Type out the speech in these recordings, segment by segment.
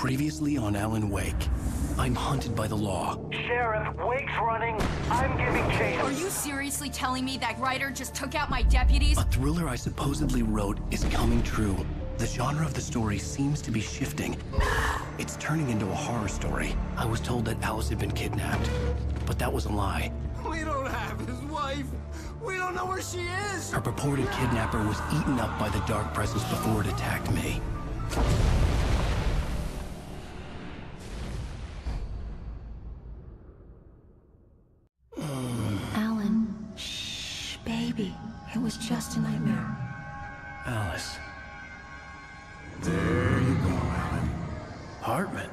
Previously on Alan Wake. I'm hunted by the law. Sheriff, Wake's running. I'm giving chase. Are you seriously telling me that writer just took out my deputies? A thriller I supposedly wrote is coming true. The genre of the story seems to be shifting. It's turning into a horror story. I was told that Alice had been kidnapped, but that was a lie. We don't have his wife. We don't know where she is. Her purported kidnapper was eaten up by the dark presence before it attacked me. Alan, shh, baby. It was just a nightmare. Alice. There you go, Alan. Hartman.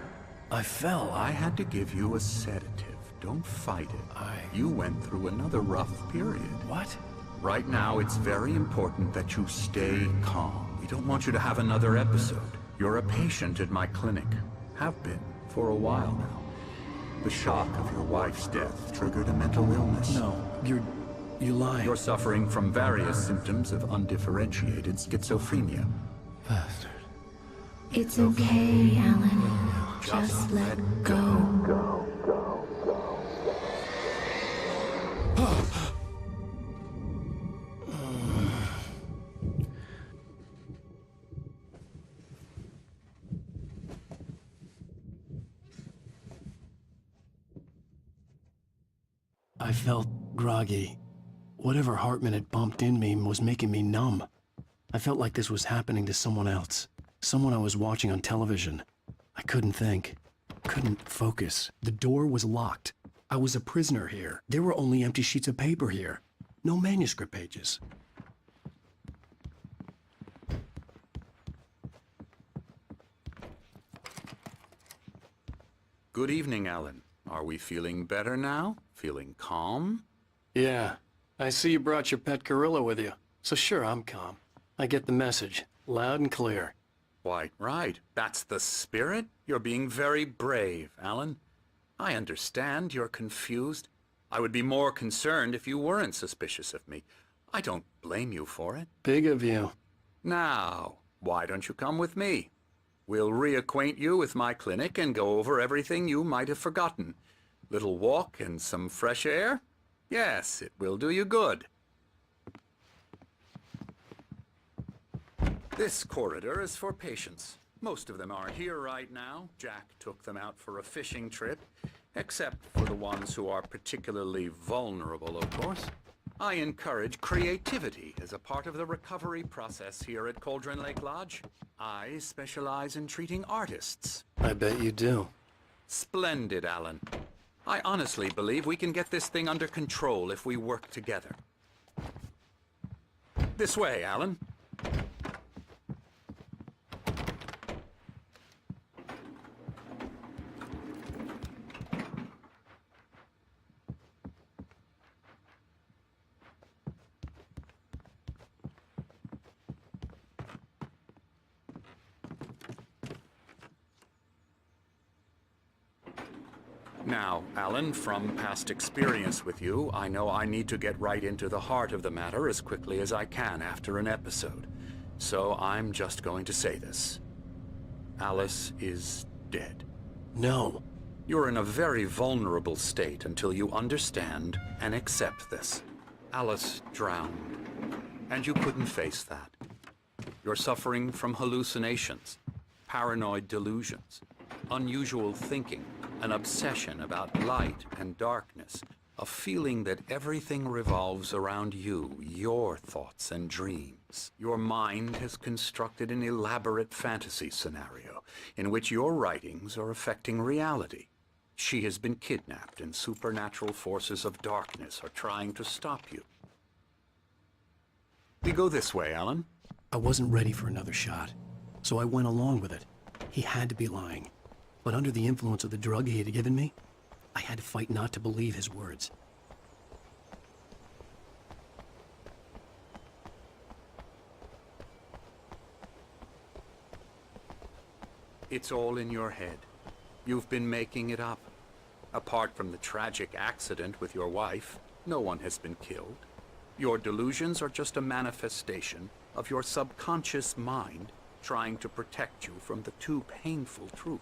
I fell. I had to give you a sedative. Don't fight it. You went through another rough period. What? Right now, it's very important that you stay calm. We don't want you to have another episode. You're a patient at my clinic. Have been for a while now. The shock of your wife's death triggered a mental illness. No, you lied. You're suffering from various symptoms of undifferentiated schizophrenia. Bastard. It's okay, Alan. Just let go. I felt groggy. Whatever Hartman had bumped in me was making me numb. I felt like this was happening to someone else. Someone I was watching on television. I couldn't think. Couldn't focus. The door was locked. I was a prisoner here. There were only empty sheets of paper here. No manuscript pages. Good evening, Alan. Are we feeling better now? Feeling calm? Yeah. I see you brought your pet gorilla with you. So sure, I'm calm. I get the message. Loud and clear. Quite right. That's the spirit. You're being very brave, Alan. I understand you're confused. I would be more concerned if you weren't suspicious of me. I don't blame you for it. Big of you. Now, why don't you come with me? We'll reacquaint you with my clinic and go over everything you might have forgotten. Little walk and some fresh air? Yes, it will do you good. This corridor is for patients. Most of them are here right now. Jack took them out for a fishing trip, except for the ones who are particularly vulnerable, of course. I encourage creativity as a part of the recovery process here at Cauldron Lake Lodge. I specialize in treating artists. I bet you do. Splendid, Alan. I honestly believe we can get this thing under control if we work together. This way, Alan. Now, Alan, from past experience with you, I know I need to get right into the heart of the matter as quickly as I can after an episode. So I'm just going to say this. Alice is dead. No. You're in a very vulnerable state until you understand and accept this. Alice drowned, and you couldn't face that. You're suffering from hallucinations, paranoid delusions, unusual thinking, an obsession about light and darkness, a feeling that everything revolves around you, your thoughts and dreams. Your mind has constructed an elaborate fantasy scenario in which your writings are affecting reality. She has been kidnapped and supernatural forces of darkness are trying to stop you. We go this way, Alan. I wasn't ready for another shot, so I went along with it. He had to be lying. But under the influence of the drug he had given me, I had to fight not to believe his words. It's all in your head. You've been making it up. Apart from the tragic accident with your wife, no one has been killed. Your delusions are just a manifestation of your subconscious mind trying to protect you from the too painful truth.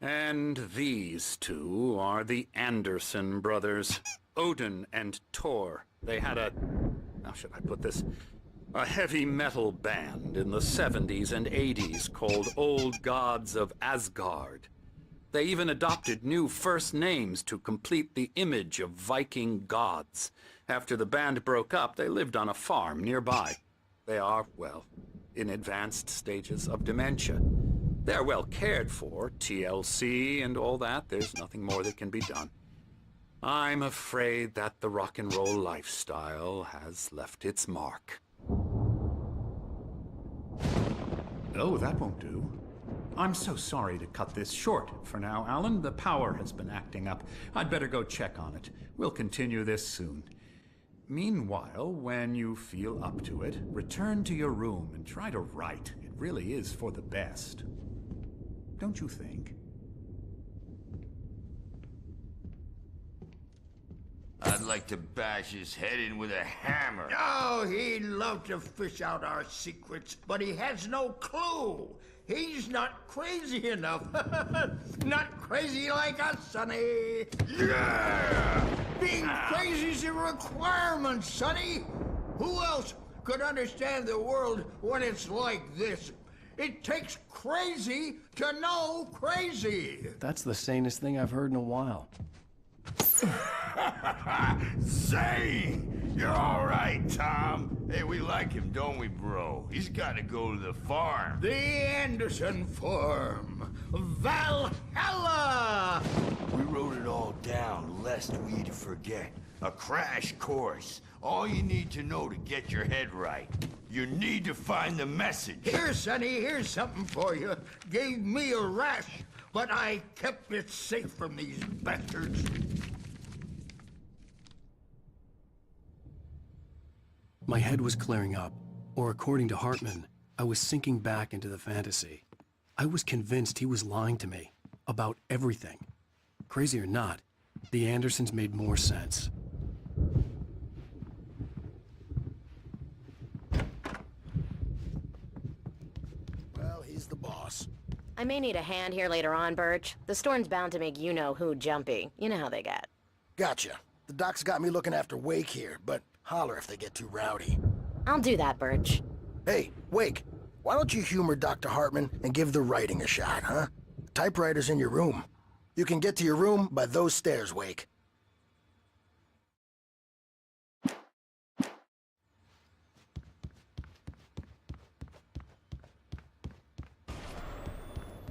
And these two are the Anderson brothers, Odin and Tor. They had a, how should I put this, a heavy metal band in the 70s and 80s called Old Gods of Asgard. They even adopted new first names to complete the image of Viking gods. After the band broke up, they lived on a farm nearby. They are, well, in advanced stages of dementia. They're well cared for, TLC and all that. There's nothing more that can be done. I'm afraid that the rock and roll lifestyle has left its mark. Oh, that won't do. I'm so sorry to cut this short for now, Alan. The power has been acting up. I'd better go check on it. We'll continue this soon. Meanwhile, when you feel up to it, return to your room and try to write. It really is for the best. Don't you think? I'd like to bash his head in with a hammer. Oh, he'd love to fish out our secrets, but he has no clue. He's not crazy enough. Not crazy like us, Sonny. Yeah! Being crazy's a requirement, Sonny. Who else could understand the world when it's like this? It takes crazy to know crazy. That's the sanest thing I've heard in a while. Zane! You're all right, Tom. Hey, we like him, don't we, bro? He's got to go to the farm. The Anderson Farm. Valhalla! We wrote it all down, lest we'd forget. A crash course. All you need to know to get your head right. You need to find the message. Here, Sonny, here's something for you. Gave me a rash, but I kept it safe from these bastards. My head was clearing up, or according to Hartman, I was sinking back into the fantasy. I was convinced he was lying to me about everything. Crazy or not, the Andersons made more sense. Well, he's the boss. I may need a hand here later on, Birch. The storm's bound to make you-know-who jumpy. You know how they get. Gotcha. The doc's got me looking after Wake here, but holler if they get too rowdy. I'll do that, Birch. Hey, Wake, why don't you humor Dr. Hartman and give the writing a shot, huh? The typewriter's in your room. You can get to your room by those stairs, Wake.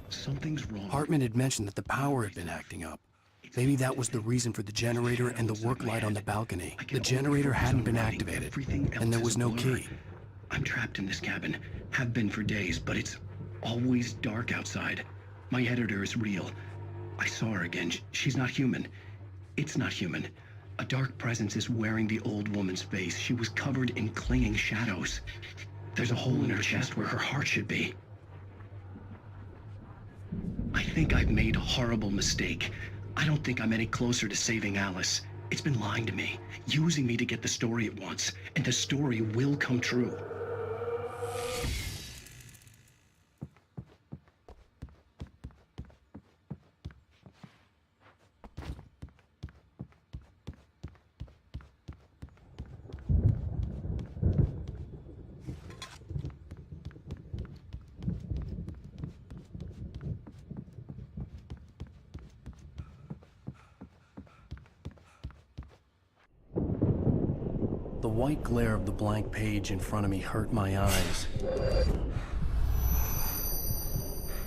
Something's wrong. Hartman had mentioned that the power had been acting up. Maybe that was the reason for the generator and the work light on the balcony. The generator hadn't been activated, and there was no key. I'm trapped in this cabin. Have been for days, but it's always dark outside. My editor is real. I saw her again. She's not human. It's not human. A dark presence is wearing the old woman's face. She was covered in clinging shadows. There's a hole in her chest where her heart should be. I think I've made a horrible mistake. I don't think I'm any closer to saving Alice. It's been lying to me, using me to get the story it wants, and the story will come true. The white glare of the blank page in front of me hurt my eyes.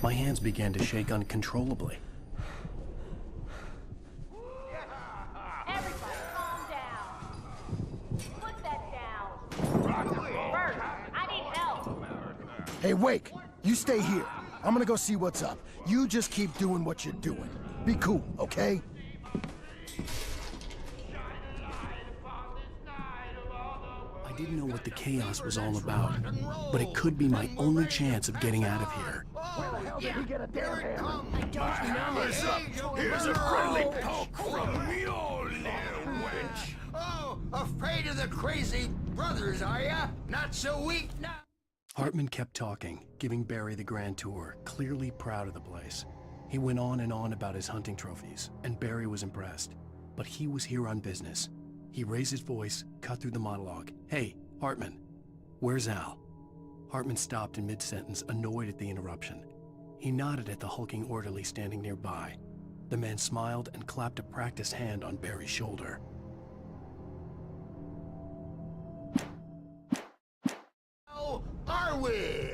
My hands began to shake uncontrollably. Everybody calm down. Put that down. Bert, I need help. Hey, Wake, you stay here. I'm gonna go see what's up. You just keep doing what you're doing. Be cool, okay? I didn't know what the chaos was all about, but it could be my only chance of getting out of here. Where the hell did he get a damn hammer? I don't know. Here's a friendly poke from Mjolnir, wench. Oh, afraid of the crazy brothers, are ya? Not so weak now. Hartman kept talking, giving Barry the grand tour, clearly proud of the place. He went on and on about his hunting trophies, and Barry was impressed. But he was here on business. He raised his voice, cut through the monologue. "Hey, Hartman, where's Al?" Hartman stopped in mid-sentence, annoyed at the interruption. He nodded at the hulking orderly standing nearby. The man smiled and clapped a practiced hand on Barry's shoulder. How are we?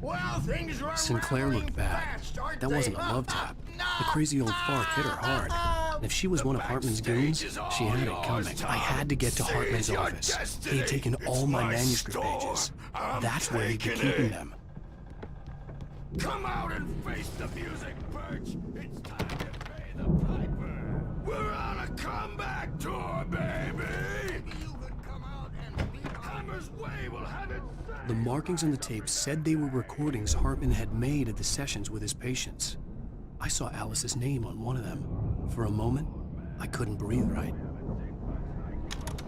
Well, things are Sinclair looked bad. fast, That wasn't a love tap. The crazy old fart hit her hard. And if she was one of Hartman's goons, she had it coming. I had to get to Hartman's office. He had taken all my manuscript pages. That's where he'd be keeping them. Come out and face the music, Birch! It's time to pay the piper! We're on a comeback tour, baby! You could come out and beat Hammer's Way will have it set. The markings on the tape said they were recordings Hartman had made at the sessions with his patients. I saw Alice's name on one of them. For a moment, I couldn't breathe right.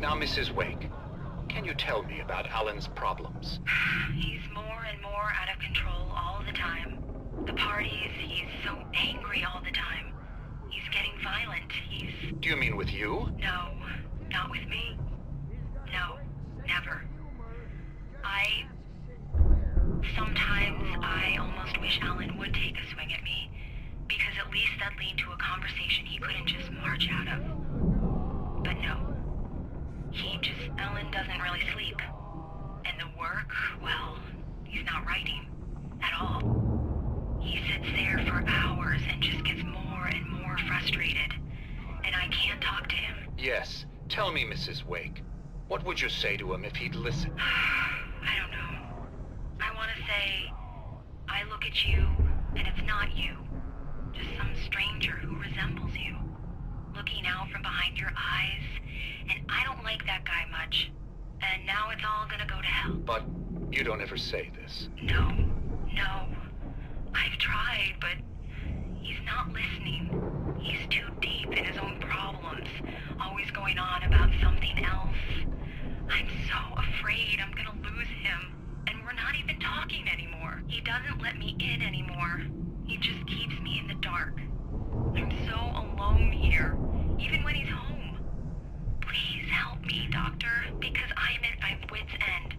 Now, Mrs. Wake, can you tell me about Alan's problems? He's more and more out of control all the time. The parties, he's so angry all the time. He's getting violent. Do you mean with you? No, not with me. No, never. Sometimes I almost wish Alan would take a swing at me, because at least that'd lead to a conversation he couldn't just march out of. But no. Alan doesn't really sleep. And the work, well, he's not writing at all. He sits there for hours and just gets more and more frustrated. And I can't talk to him. Yes. Tell me, Mrs. Wake. What would you say to him if he'd listen? I don't know. I want to say, I look at you, and it's not you. Just some stranger who resembles you. Looking out from behind your eyes, and I don't like that guy much. And now it's all gonna go to hell. But you don't ever say this. No. I've tried, but he's not listening. He's too deep in his own problems, always going on about something else. I'm so afraid I'm gonna lose him, and we're not even talking anymore. He doesn't let me in anymore. He just keeps me in the dark. I'm so alone here, even when he's home. Please help me, Doctor, because I'm at my wit's end.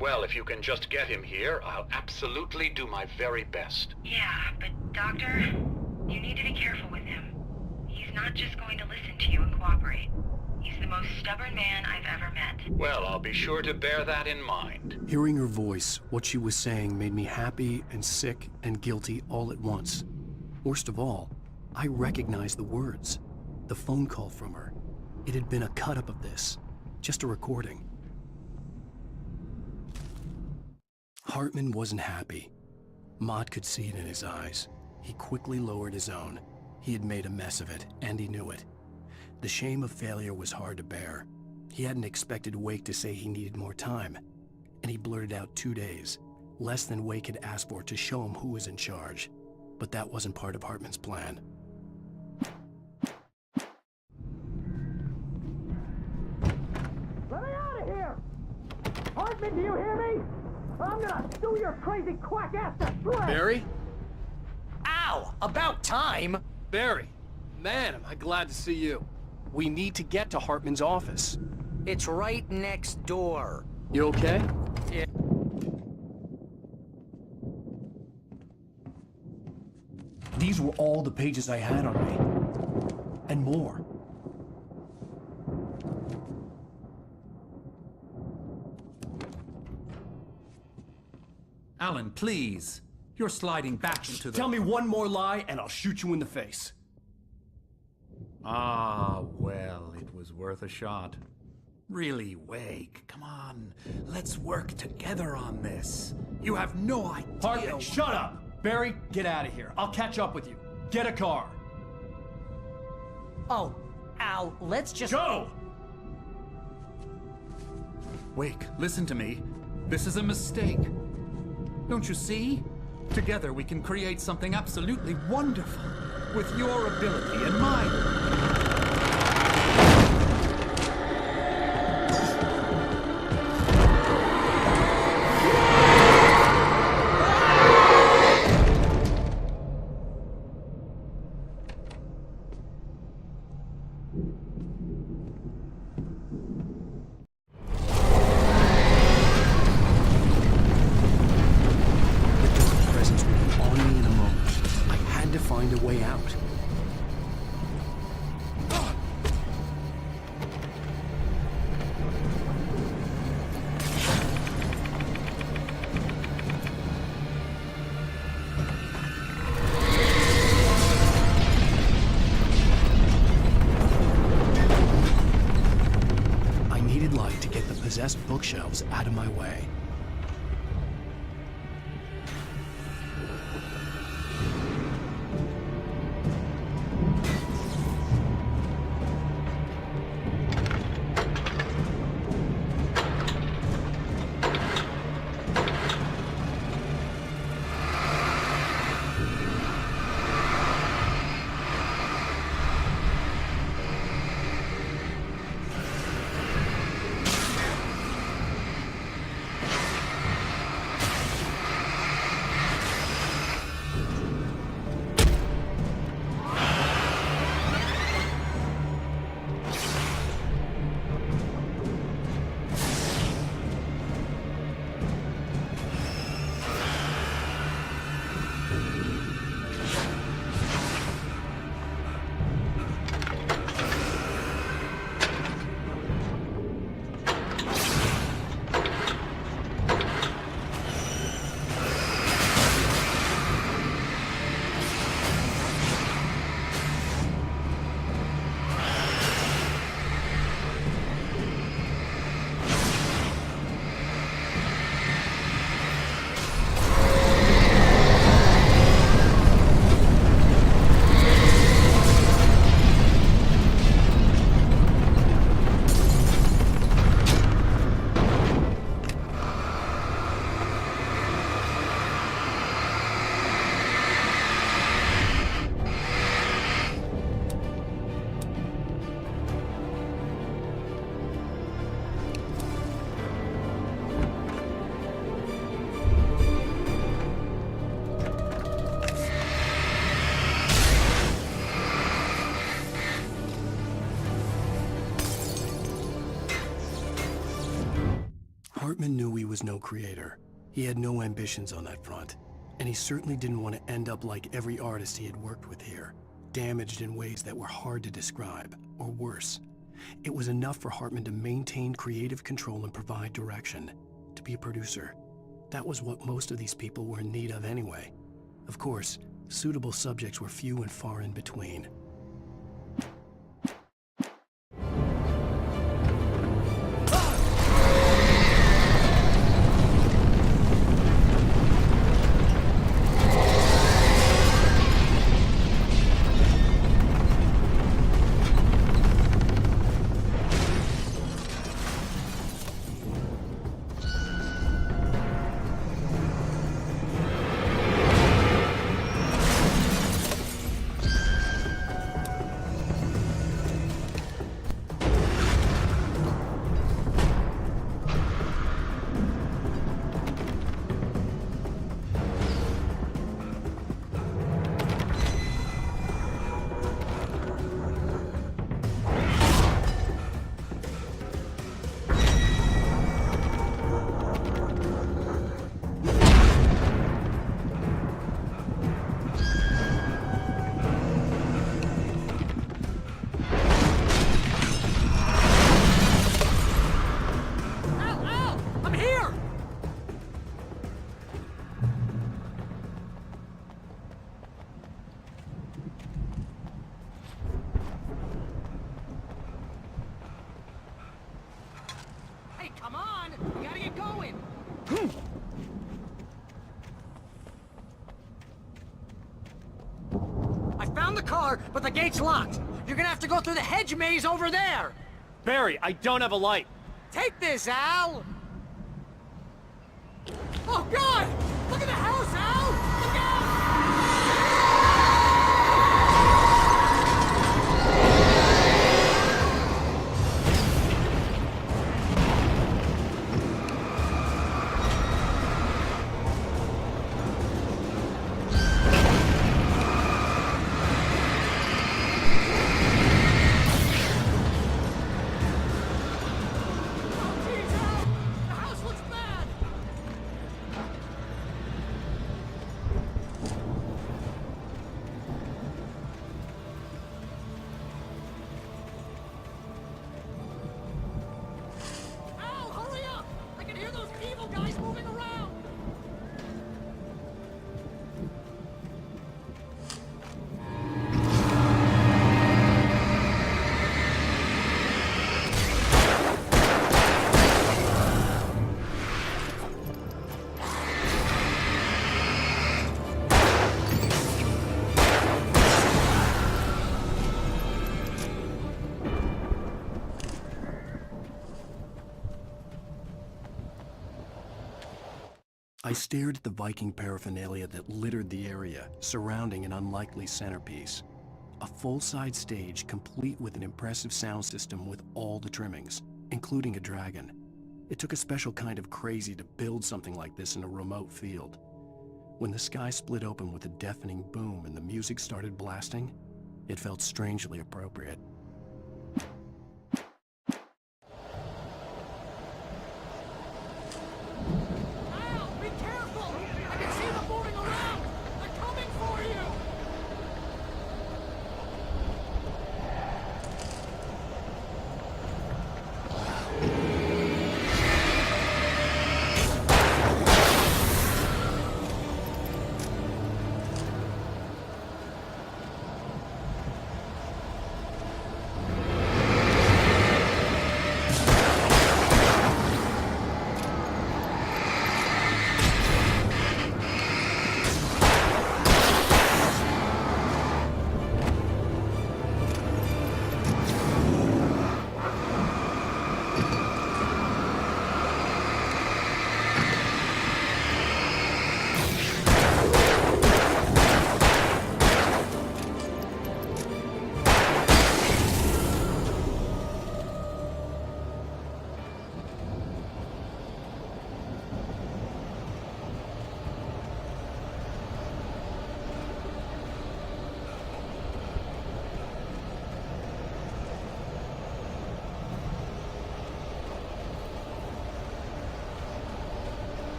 Well, if you can just get him here, I'll absolutely do my very best. Yeah, but Doctor, you need to be careful with him. He's not just going to listen to you and cooperate. He's the most stubborn man I've ever met. Well, I'll be sure to bear that in mind. Hearing her voice, what she was saying made me happy and sick and guilty all at once. Worst of all, I recognized the words. The phone call from her. It had been a cut-up of this. Just a recording. Hartman wasn't happy. Mott could see it in his eyes. He quickly lowered his own. He had made a mess of it, and he knew it. The shame of failure was hard to bear. He hadn't expected Wake to say he needed more time, and he blurted out 2 days, less than Wake had asked for to show him who was in charge. But that wasn't part of Hartman's plan. Let me out of here! Hartman, do you hear me? I'm gonna sue your crazy quack ass to threat! Barry? Ow! About time! Barry, man, am I glad to see you. We need to get to Hartman's office. It's right next door. You okay? Yeah. These were all the pages I had on me. And more. Alan, please. You're sliding back into the... Tell me one more lie and I'll shoot you in the face. Ah, well, it was worth a shot. Really, Wake, come on. Let's work together on this. You have no idea... Hartman, shut up! Barry, get out of here. I'll catch up with you. Get a car. Oh, Al, let's just... Go! Wake, listen to me. This is a mistake. Don't you see? Together we can create something absolutely wonderful. With your ability and mine. to find a way out. I needed light to get the possessed bookshelves out of my way. Hartman knew he was no creator. He had no ambitions on that front. And he certainly didn't want to end up like every artist he had worked with here, damaged in ways that were hard to describe, or worse. It was enough for Hartman to maintain creative control and provide direction, to be a producer. That was what most of these people were in need of anyway. Of course, suitable subjects were few and far in between. But the gate's locked. You're gonna have to go through the hedge maze over there. Barry, I don't have a light. Take this, Al. Oh, God! Look at the house, Al! Look out! stared at the Viking paraphernalia that littered the area, surrounding an unlikely centerpiece. A full-size stage complete with an impressive sound system with all the trimmings, including a dragon. It took a special kind of crazy to build something like this in a remote field. When the sky split open with a deafening boom and the music started blasting, it felt strangely appropriate. Be careful! I can see them moving around! They're coming for you!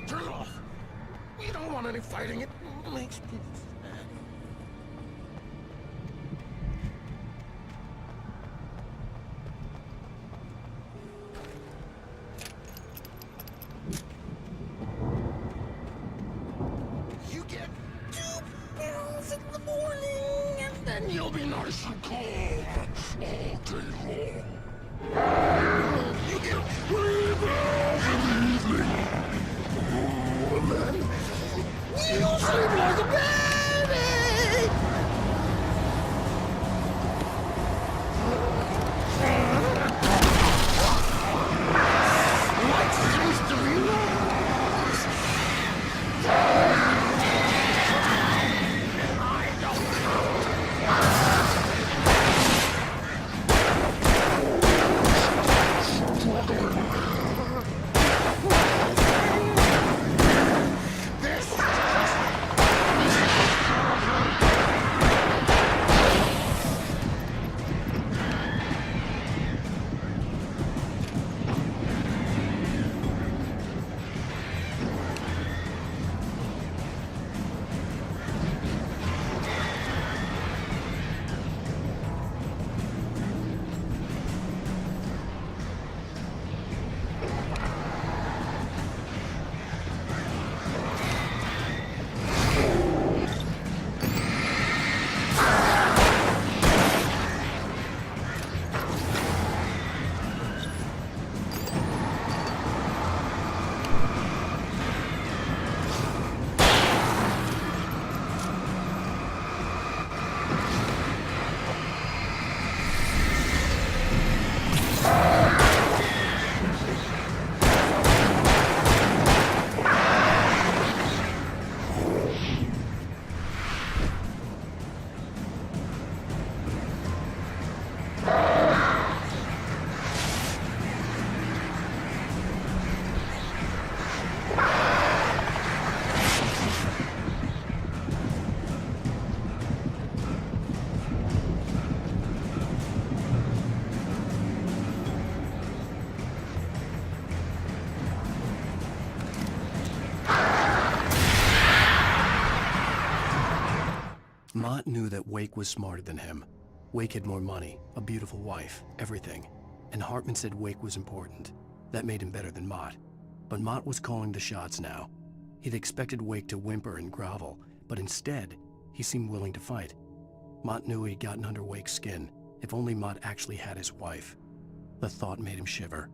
Turn it off. We don't want any fighting. It makes people sad. You get 2 pills in the morning, and then you'll be nice and calm all day long. You get 3 pills in the evening. And then you'll sleep like a baby! What seems to be lost? I don't Mott knew that Wake was smarter than him. Wake had more money, a beautiful wife, everything. And Hartman said Wake was important. That made him better than Mott. But Mott was calling the shots now. He'd expected Wake to whimper and grovel, but instead, he seemed willing to fight. Mott knew he'd gotten under Wake's skin. If only Mott actually had his wife. The thought made him shiver.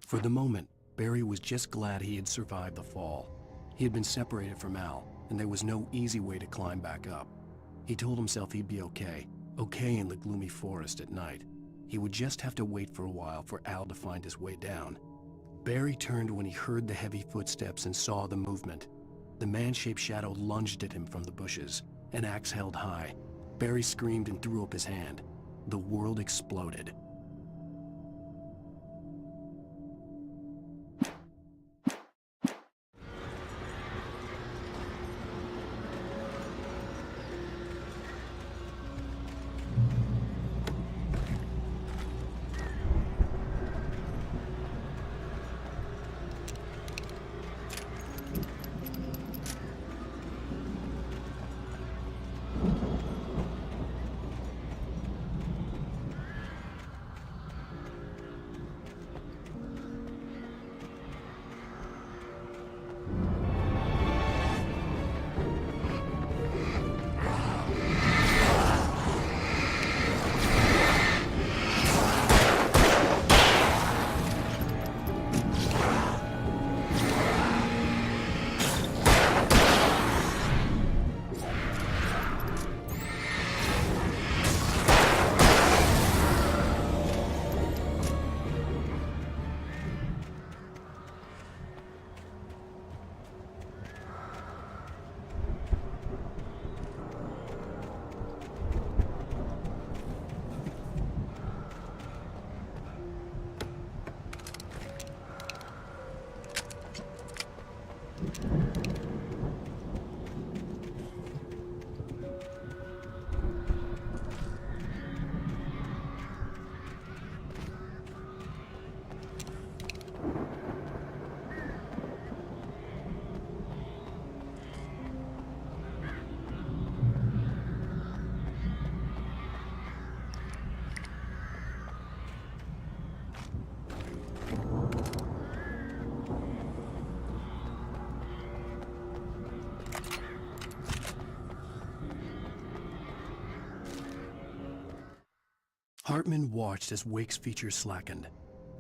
For the moment, Barry was just glad he had survived the fall. He had been separated from Al, and there was no easy way to climb back up. He told himself he'd be okay in the gloomy forest at night. He would just have to wait for a while for Al to find his way down. Barry turned when he heard the heavy footsteps and saw the movement. The man-shaped shadow lunged at him from the bushes, an axe held high. Barry screamed and threw up his hand. The world exploded. Hartman watched as Wake's features slackened.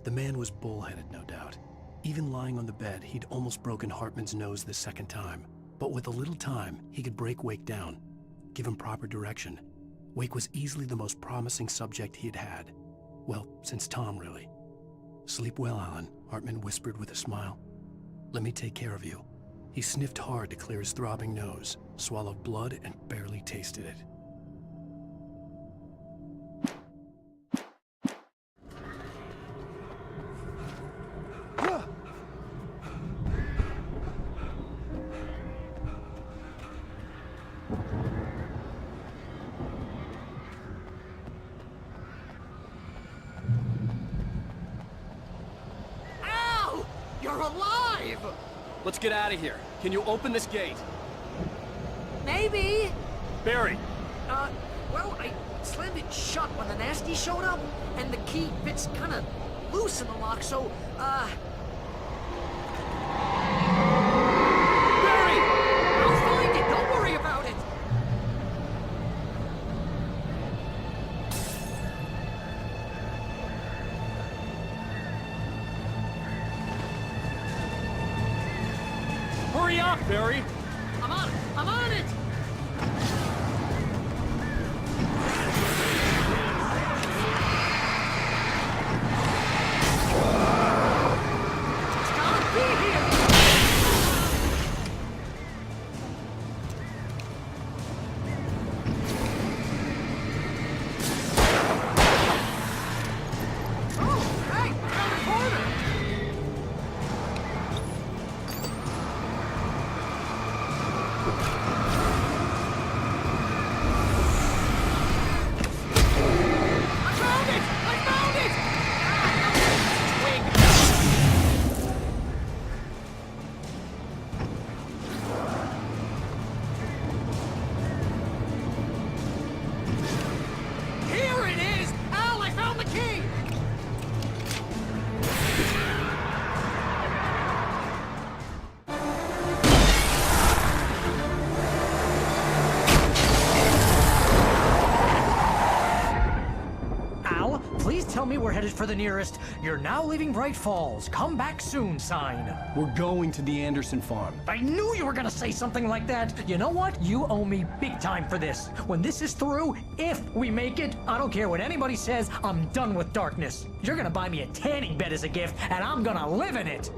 The man was bullheaded, no doubt. Even lying on the bed, he'd almost broken Hartman's nose the second time. But with a little time, he could break Wake down, give him proper direction. Wake was easily the most promising subject he had had. Well, since Tom, really. "Sleep well, Alan," Hartman whispered with a smile. "Let me take care of you." He sniffed hard to clear his throbbing nose, swallowed blood, and barely tasted it. You're alive! Let's get out of here. Can you open this gate? Maybe. Barry! Well, I slammed it shut when the nasty showed up, and the key fits kinda loose in the lock, so, Barry! I'll find it, don't worry about it! Hurry up, Barry! I'm on it! I'm on it! Can't be here! Oh, hey! Around the corner! headed for the nearest "You're now leaving Bright Falls. Come back soon" sign. We're going to the Anderson farm. I knew you were gonna say something like that. You know what? You owe me big time for this. When this is through, if we make it, I don't care what anybody says, I'm done with darkness. You're gonna buy me a tanning bed as a gift, and I'm gonna live in it.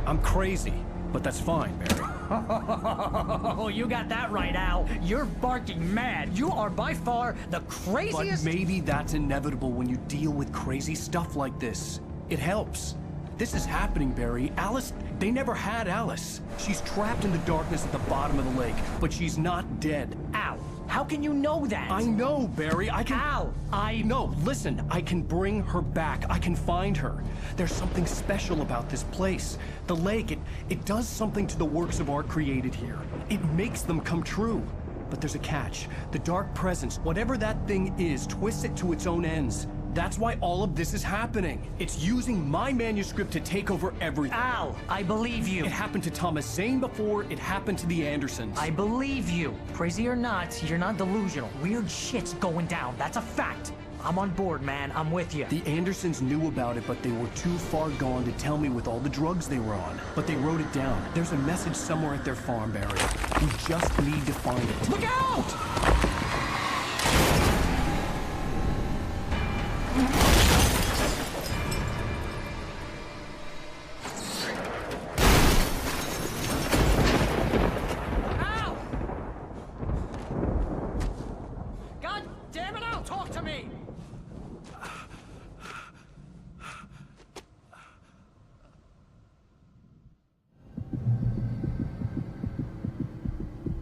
I'm crazy, but that's fine, Barry. Oh, you got that right, Al. You're barking mad. You are by far the craziest... But maybe that's inevitable when you deal with crazy stuff like this. It helps. This is happening, Barry. Alice, they never had Alice. She's trapped in the darkness at the bottom of the lake, but she's not dead. Al, how can you know that? I know, Barry. I can... Al, No, listen. I can bring her back. I can find her. There's something special about this place. The lake, it does something to the works of art created here. It makes them come true. But there's a catch. The dark presence, whatever that thing is, twists it to its own ends. That's why all of this is happening. It's using my manuscript to take over everything. Al, I believe you. It happened to Thomas Zane before, it happened to the Andersons. I believe you. Crazy or not, you're not delusional. Weird shit's going down. That's a fact. I'm on board, man. I'm with you. The Andersons knew about it, but they were too far gone to tell me with all the drugs they were on. But they wrote it down. There's a message somewhere at their farm, Barry. We just need to find it. Look out!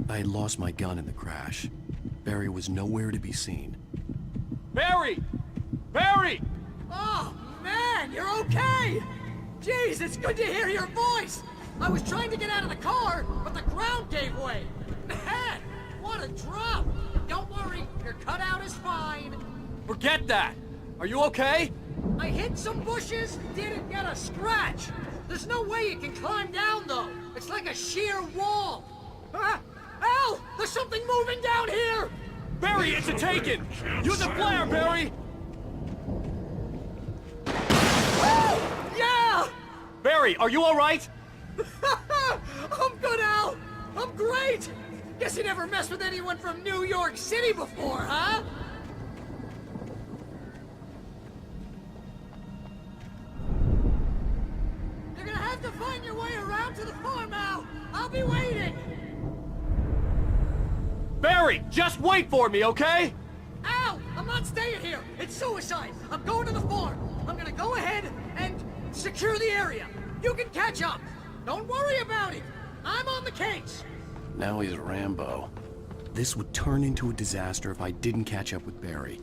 I had lost my gun in the crash. Barry was nowhere to be seen. Barry! Barry! Oh, man, you're okay! Jeez, it's good to hear your voice! I was trying to get out of the car, but the ground gave way. Man, what a drop! Don't worry, your cutout is fine. Forget that! Are you okay? I hit some bushes, didn't get a scratch. There's no way you can climb down, though. It's like a sheer wall. Al! There's something moving down here! Barry, it's a taken! Use a flare, Barry! Yeah! Barry, are you alright? I'm good, Al! I'm great! Guess you never messed with anyone from New York City before, huh? You're gonna have to find your way around to the farm, Al! I'll be waiting! Barry, just wait for me, okay? Al! I'm not staying here! It's suicide! I'm going to the farm! I'm gonna go ahead and secure the area! You can catch up! Don't worry about it! I'm on the case! Now he's Rambo. This would turn into a disaster if I didn't catch up with Barry.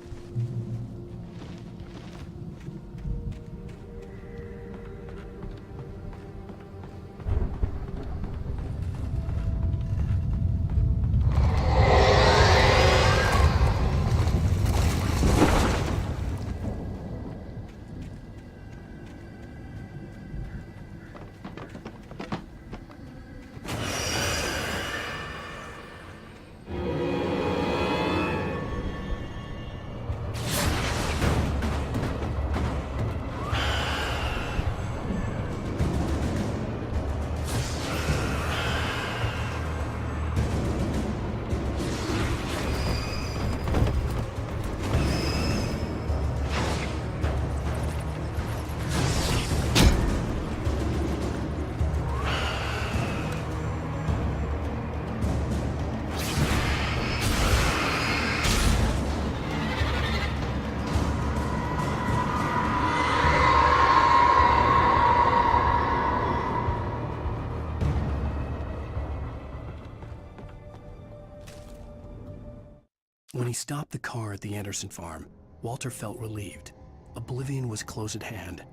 When he stopped the car at the Anderson farm, Walter felt relieved. Oblivion was close at hand.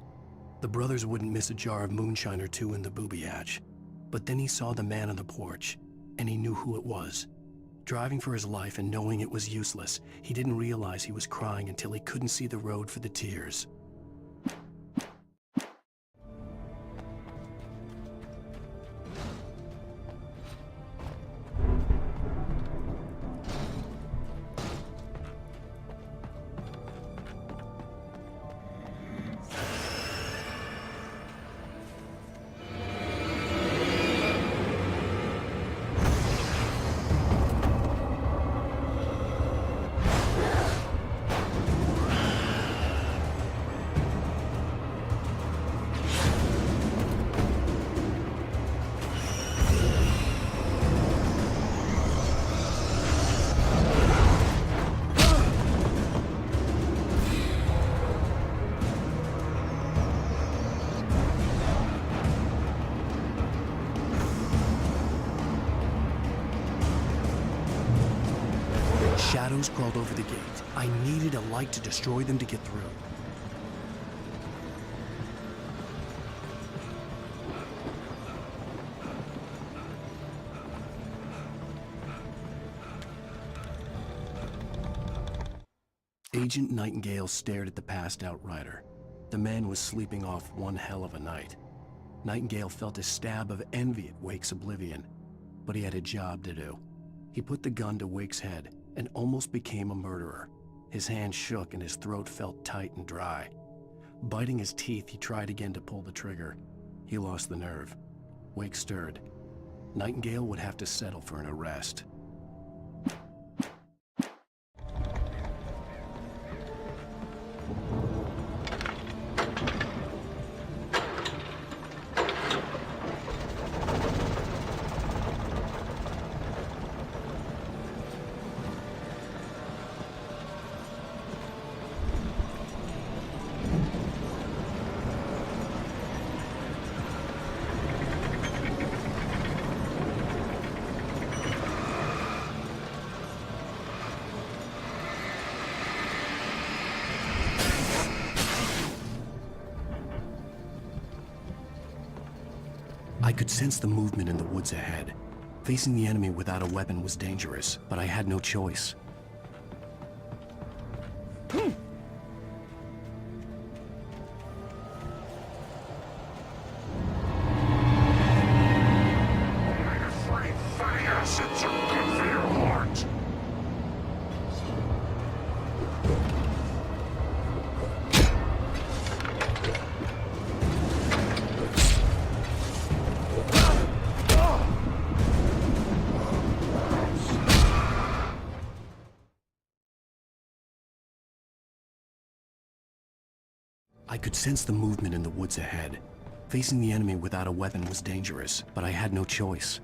The brothers wouldn't miss a jar of moonshine or two in the booby hatch. But then he saw the man on the porch, and he knew who it was. Driving for his life and knowing it was useless, he didn't realize he was crying until he couldn't see the road for the tears. Shadows crawled over the gate. I needed a light to destroy them to get through. Agent Nightingale stared at the passed-out rider. The man was sleeping off one hell of a night. Nightingale felt a stab of envy at Wake's oblivion, but he had a job to do. He put the gun to Wake's head and almost became a murderer. His hand shook and his throat felt tight and dry. Biting his teeth, he tried again to pull the trigger. He lost the nerve. Wake stirred. Nightingale would have to settle for an arrest. I could sense the movement in the woods ahead. Facing the enemy without a weapon was dangerous, but I had no choice. I could sense the movement in the woods ahead. Facing the enemy without a weapon was dangerous, but I had no choice.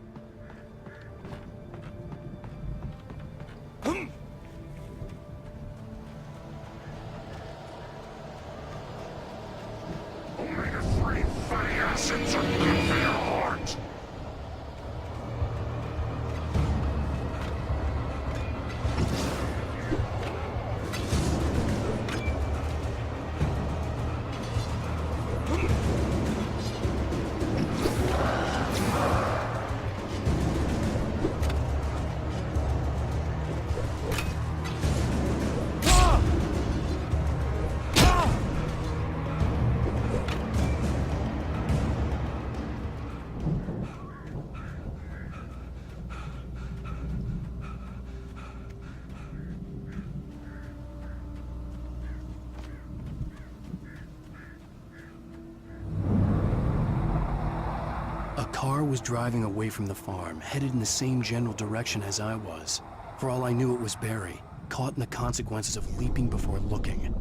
Omega-3 fatty acids are good for your heart. A car was driving away from the farm, headed in the same general direction as I was. For all I knew, it was Barry, caught in the consequences of leaping before looking.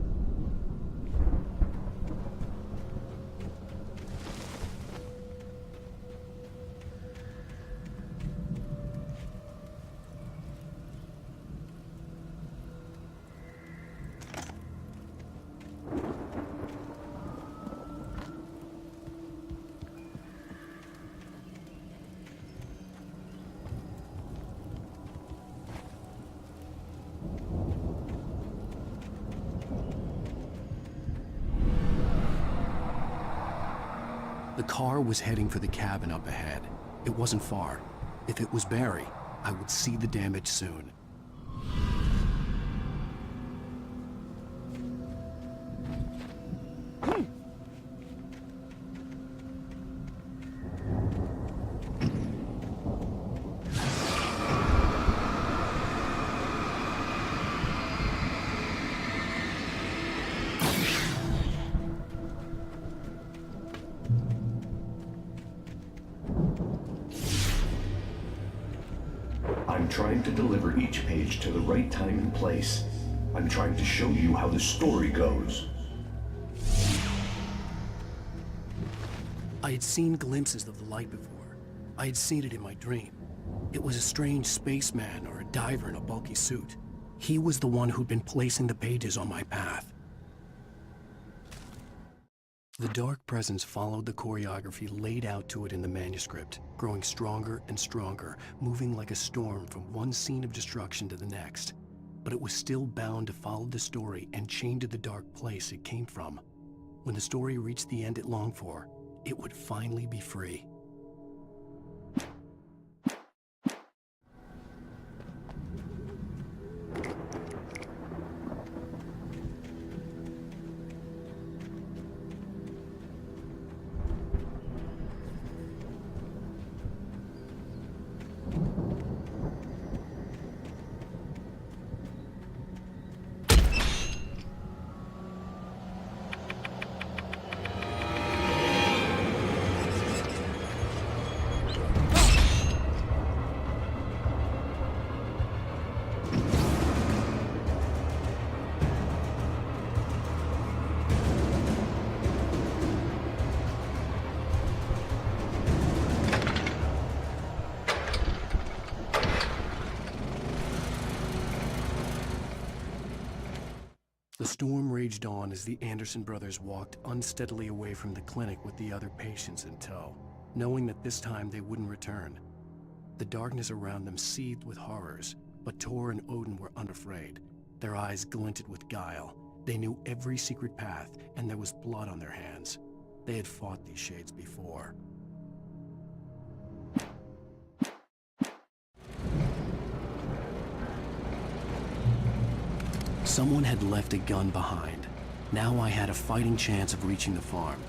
The car was heading for the cabin up ahead. It wasn't far. If it was Barry, I would see the damage soon. I'm trying to deliver each page to the right time and place. I'm trying to show you how the story goes. I had seen glimpses of the light before. I had seen it in my dream. It was a strange spaceman or a diver in a bulky suit. He was the one who'd been placing the pages on my path. The dark presence followed the choreography laid out to it in the manuscript, growing stronger and stronger, moving like a storm from one scene of destruction to the next. But it was still bound to follow the story and chained to the dark place it came from. When the story reached the end it longed for, it would finally be free. The storm raged on as the Anderson brothers walked unsteadily away from the clinic with the other patients in tow, knowing that this time they wouldn't return. The darkness around them seethed with horrors, but Tor and Odin were unafraid. Their eyes glinted with guile. They knew every secret path, and there was blood on their hands. They had fought these shades before. Someone had left a gun behind. Now I had a fighting chance of reaching the farm.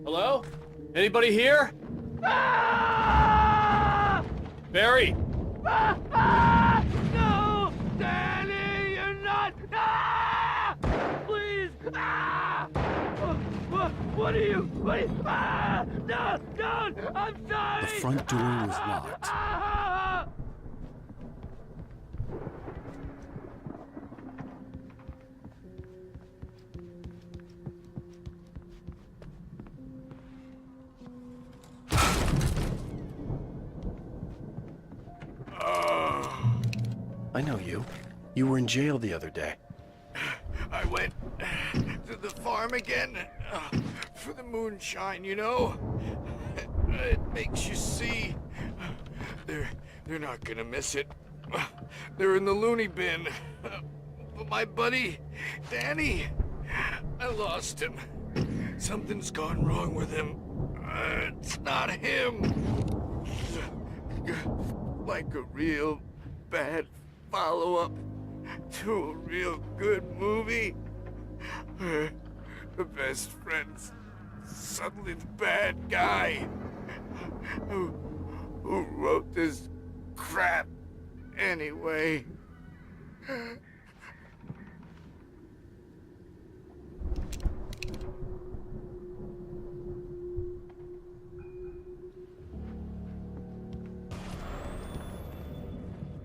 Hello? Anybody here? Barry! No! Danny, you're not! Please! What are you? No! Don't! I'm sorry! The front door was locked. I know you. You were in jail the other day. I went to the farm again for the moonshine, you know? It makes you see. They're not gonna miss it. They're in the loony bin. But my buddy, Danny, I lost him. Something's gone wrong with him. It's not him. Like a real bad follow-up to a real good movie. The best friend's suddenly the bad guy. Who wrote this crap anyway?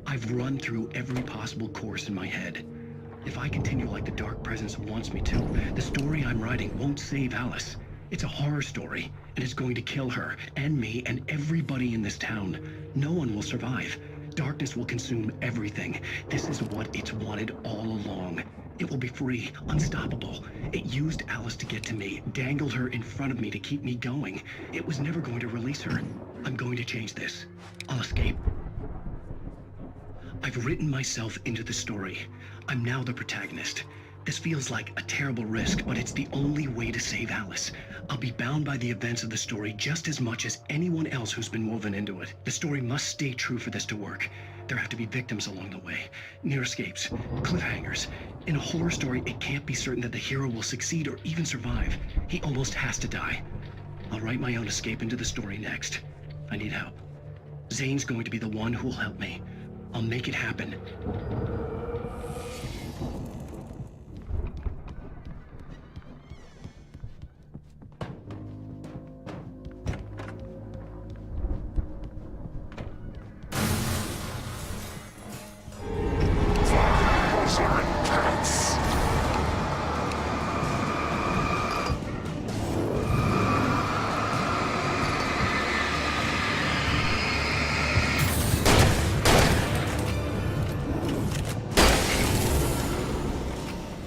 I've run through every possible course in my head. If I continue like the Dark Presence wants me to, the story I'm writing won't save Alice. It's a horror story, and it's going to kill her, and me, and everybody in this town. No one will survive. Darkness will consume everything. This is what it's wanted all along. It will be free, unstoppable. It used Alice to get to me, dangled her in front of me to keep me going. It was never going to release her. I'm going to change this. I'll escape. I've written myself into the story. I'm now the protagonist. This feels like a terrible risk, but it's the only way to save Alice. I'll be bound by the events of the story just as much as anyone else who's been woven into it. The story must stay true for this to work. There have to be victims along the way, near escapes, cliffhangers. In a horror story, it can't be certain that the hero will succeed or even survive. He almost has to die. I'll write my own escape into the story next. I need help. Zane's going to be the one who'll help me. I'll make it happen.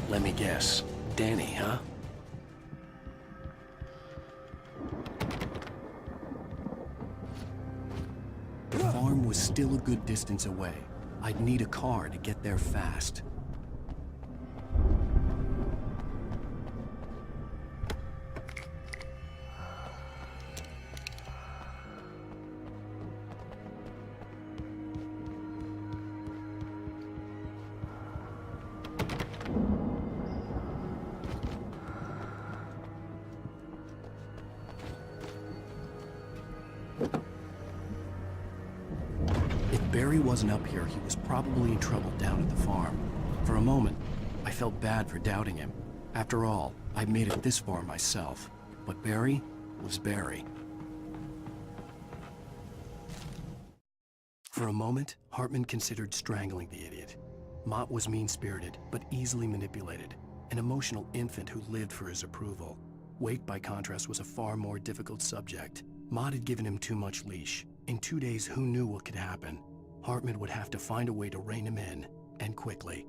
Let me guess. Danny, huh? The farm was still a good distance away. I'd need a car to get there fast. If Barry wasn't up here, he was probably in trouble down at the farm. For a moment, I felt bad for doubting him. After all, I'd made it this far myself. But Barry was Barry. For a moment, Hartman considered strangling the idiot. Mott was mean-spirited, but easily manipulated. An emotional infant who lived for his approval. Wake, by contrast, was a far more difficult subject. Mott had given him too much leash. In 2 days, who knew what could happen? Hartman would have to find a way to rein him in, and quickly.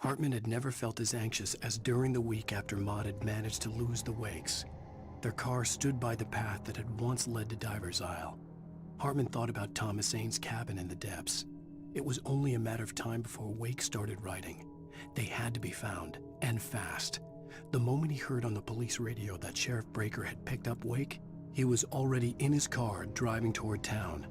Hartman had never felt as anxious as during the week after Maud had managed to lose the Wakes. Their car stood by the path that had once led to Diver's Isle. Hartman thought about Thomas Aine's cabin in the depths. It was only a matter of time before Wake started writing. They had to be found, and fast. The moment he heard on the police radio that Sheriff Breaker had picked up Wake, he was already in his car driving toward town.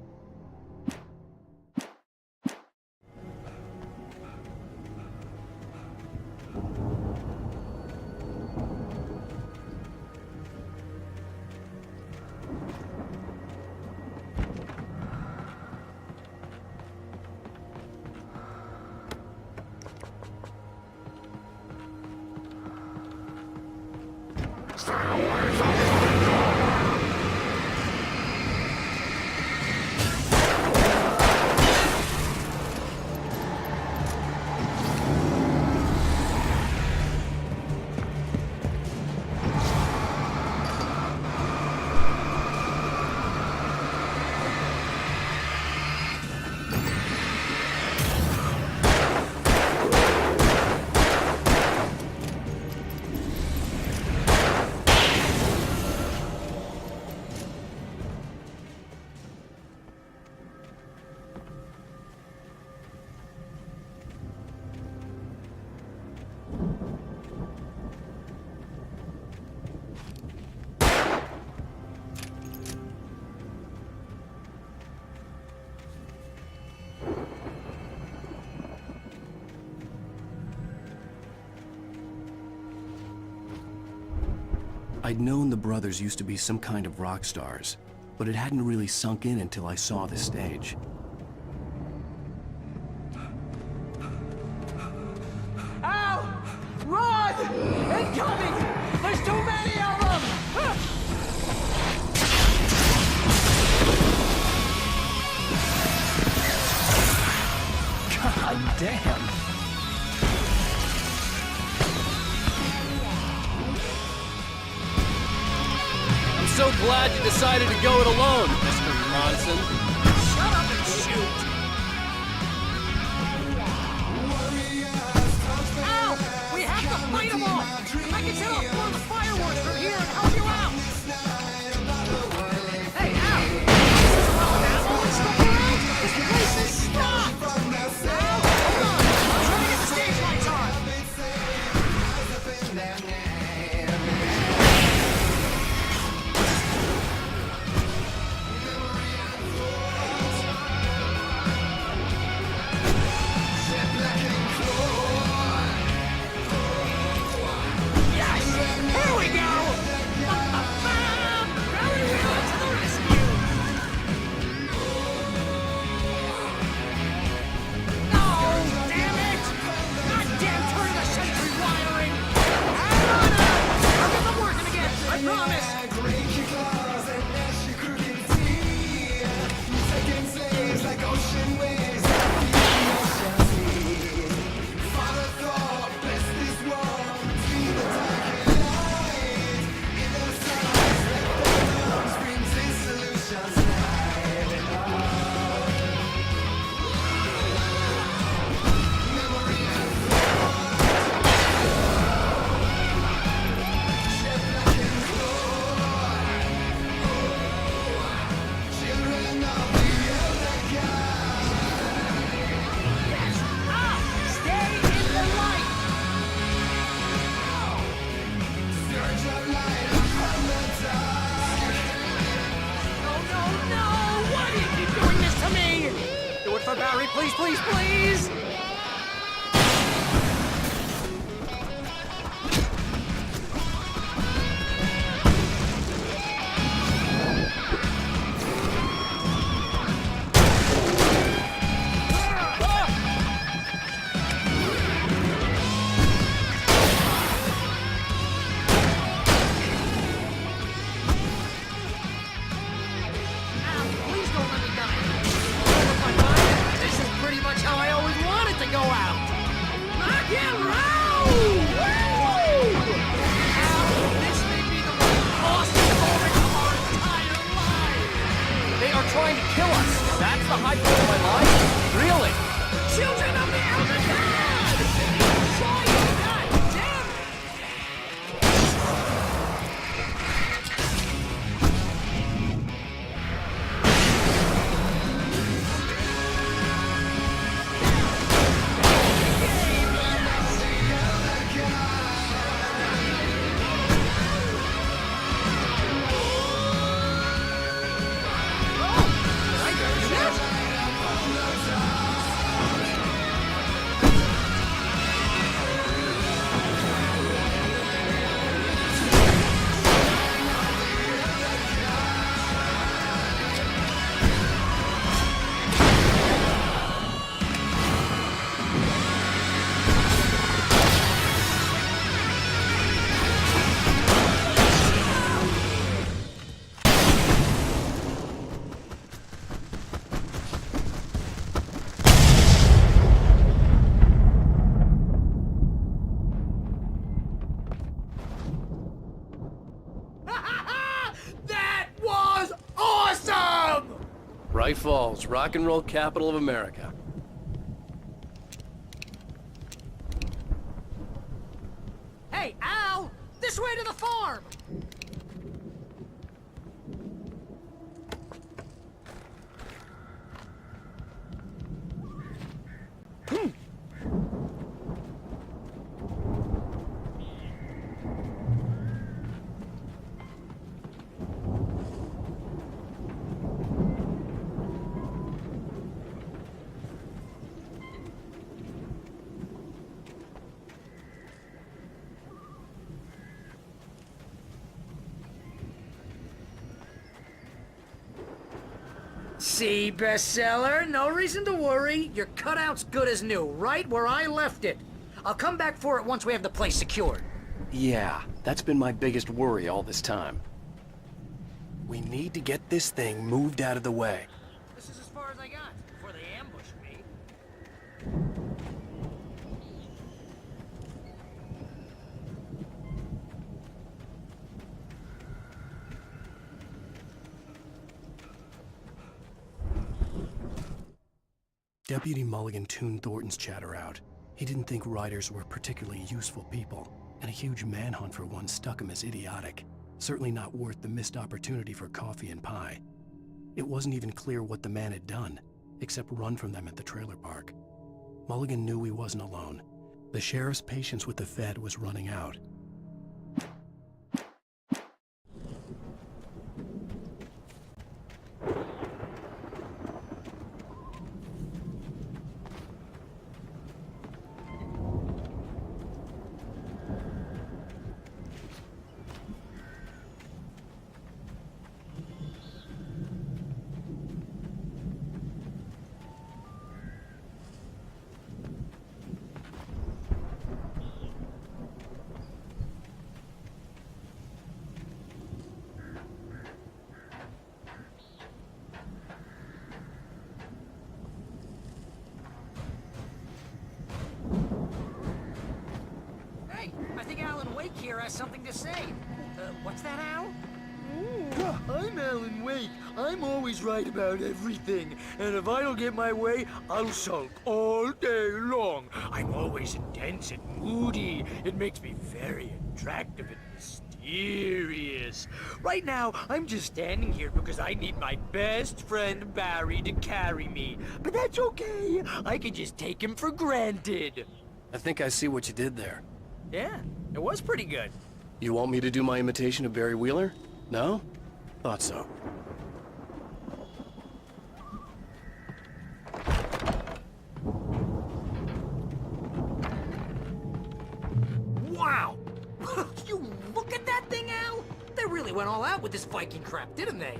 I'd known the brothers used to be some kind of rock stars, but it hadn't really sunk in until I saw the stage. Ow! Run! Incoming! There's too many of them! God damn! So glad you decided to go it alone, Mr. Monson. Shut up and shoot! Ow! We have to fight them all! I can set off more of the fireworks from here and help you out! Hey, Al! This is not ammo and stuff around! This place is stopped! Al, hold on! I'm trying to get the stage lights on! Please, please, please! Please don't let me die. Pretty much how I always wanted. Falls, rock and roll capital of America. Hey, Al! This way to the farm! See, bestseller, no reason to worry. Your cutout's good as new, right where I left it. I'll come back for it once we have the place secured. Yeah, that's been my biggest worry all this time. We need to get this thing moved out of the way. This is as far as I got before they ambushed me. Deputy Mulligan tuned Thornton's chatter out. He didn't think riders were particularly useful people, and a huge manhunt for one struck him as idiotic. Certainly not worth the missed opportunity for coffee and pie. It wasn't even clear what the man had done, except run from them at the trailer park. Mulligan knew he wasn't alone. The sheriff's patience with the Fed was running out. Here has something to say. What's that, Al? I'm Alan Wake. I'm always right about everything. And if I don't get my way, I'll sulk all day long. I'm always intense and moody. It makes me very attractive and mysterious. Right now, I'm just standing here because I need my best friend Barry to carry me. But that's okay. I can just take him for granted. I think I see what you did there. Yeah, it was pretty good. You want me to do my imitation of Barry Wheeler? No? Thought so. Wow! You look at that thing, Al! They really went all out with this Viking crap, didn't they?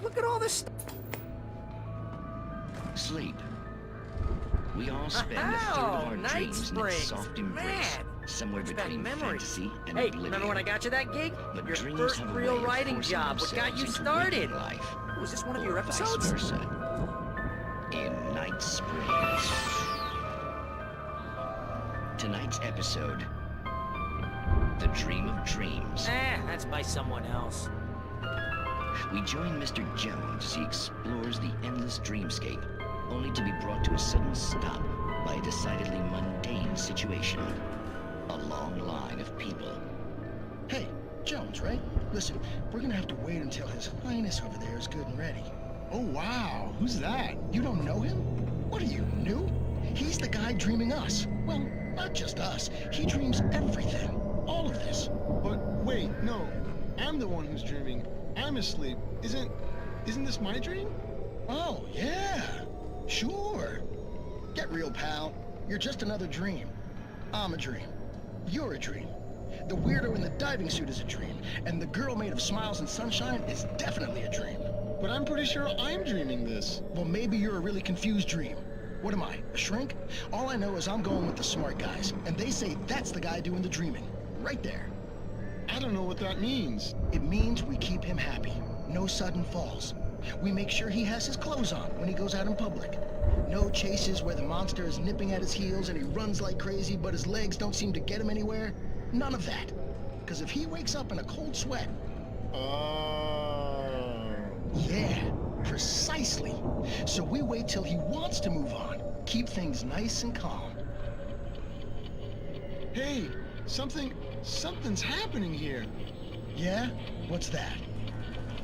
Look at all this... Sleep. We all spend a third of our dreams in its soft embrace, somewhere between fantasy and hey, oblivion. remember when I got you that gig? But Your dreams first have a real way of writing forcing job, what got you themselves into started? waking life, Was this one of your or vice episodes? versa. In Night Springs. Tonight's episode, The Dream of Dreams. That's by someone else. We join Mr. Jones as he explores the endless dreamscape, only to be brought to a sudden stop by a decidedly mundane situation. A long line of people. Hey, Jones, right? Listen, we're gonna have to wait until His Highness over there is good and ready. Oh, wow. Who's that? You don't know him? What are you, new? He's the guy dreaming us. Well, not just us. He dreams everything. All of this. But wait, no. I'm the one who's dreaming. I'm asleep. Isn't this my dream? Oh, yeah. Sure. Get real, pal. You're just another dream. I'm a dream. You're a dream. The weirdo in the diving suit is a dream, and the girl made of smiles and sunshine is definitely a dream. But I'm pretty sure I'm dreaming this. Well, maybe you're a really confused dream. What am I, a shrink? All I know is I'm going with the smart guys, and they say that's the guy doing the dreaming. Right there. I don't know what that means. It means we keep him happy. No sudden falls. We make sure he has his clothes on when he goes out in public. No chases where the monster is nipping at his heels and he runs like crazy, but his legs don't seem to get him anywhere. None of that. Because if he wakes up in a cold sweat... Yeah, precisely. So we wait till he wants to move on. Keep things nice and calm. Hey, something's happening here. Yeah? What's that?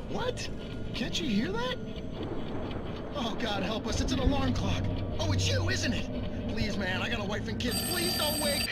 What? Can't you hear that? Oh, God help us, it's an alarm clock. Oh, it's you, isn't it? Please, man, I got a wife and kids. Please don't wake.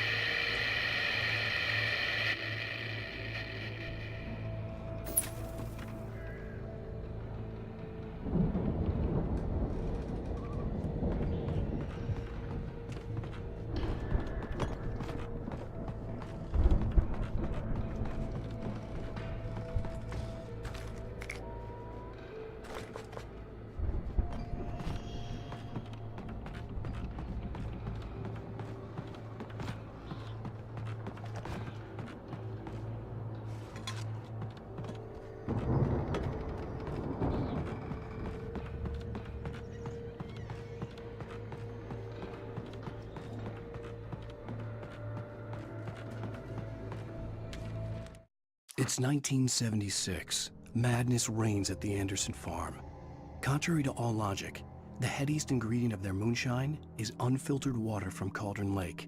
It's 1976. Madness reigns at the Anderson farm. Contrary to all logic, the headiest ingredient of their moonshine is unfiltered water from Cauldron Lake.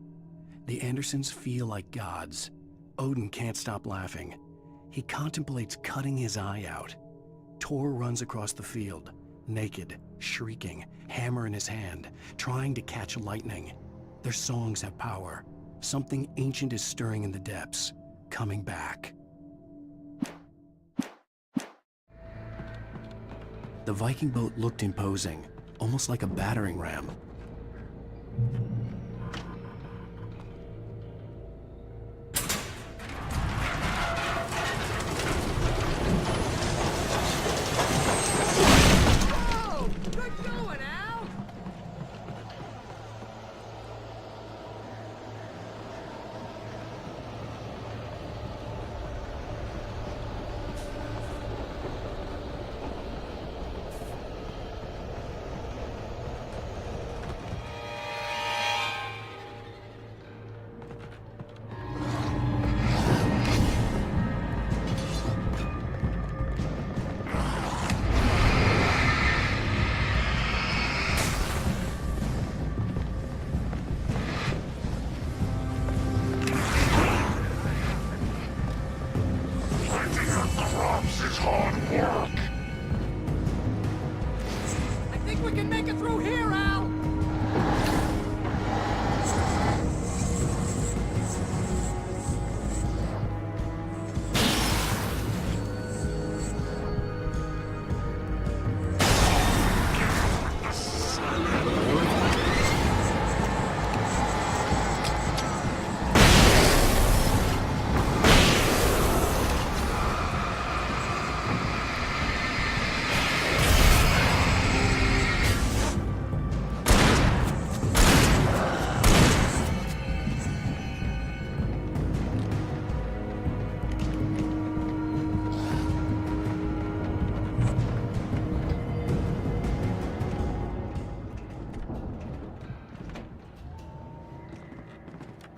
The Andersons feel like gods. Odin can't stop laughing. He contemplates cutting his eye out. Tor runs across the field, naked, shrieking, hammer in his hand, trying to catch lightning. Their songs have power. Something ancient is stirring in the depths, coming back. The Viking boat looked imposing, almost like a battering ram. Whoa! Good going, Al! I think we can make it through here, Al!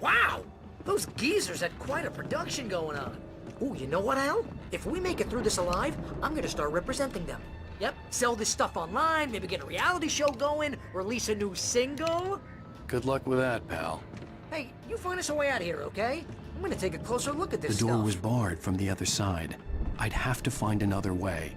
Wow! Those geezers had quite a production going on. Ooh, you know what, Al? If we make it through this alive, I'm gonna start representing them. Yep, sell this stuff online, maybe get a reality show going, release a new single. Good luck with that, pal. Hey, you find us a way out of here, okay? I'm gonna take a closer look at this The door stuff. was barred from the other side. I'd have to find another way.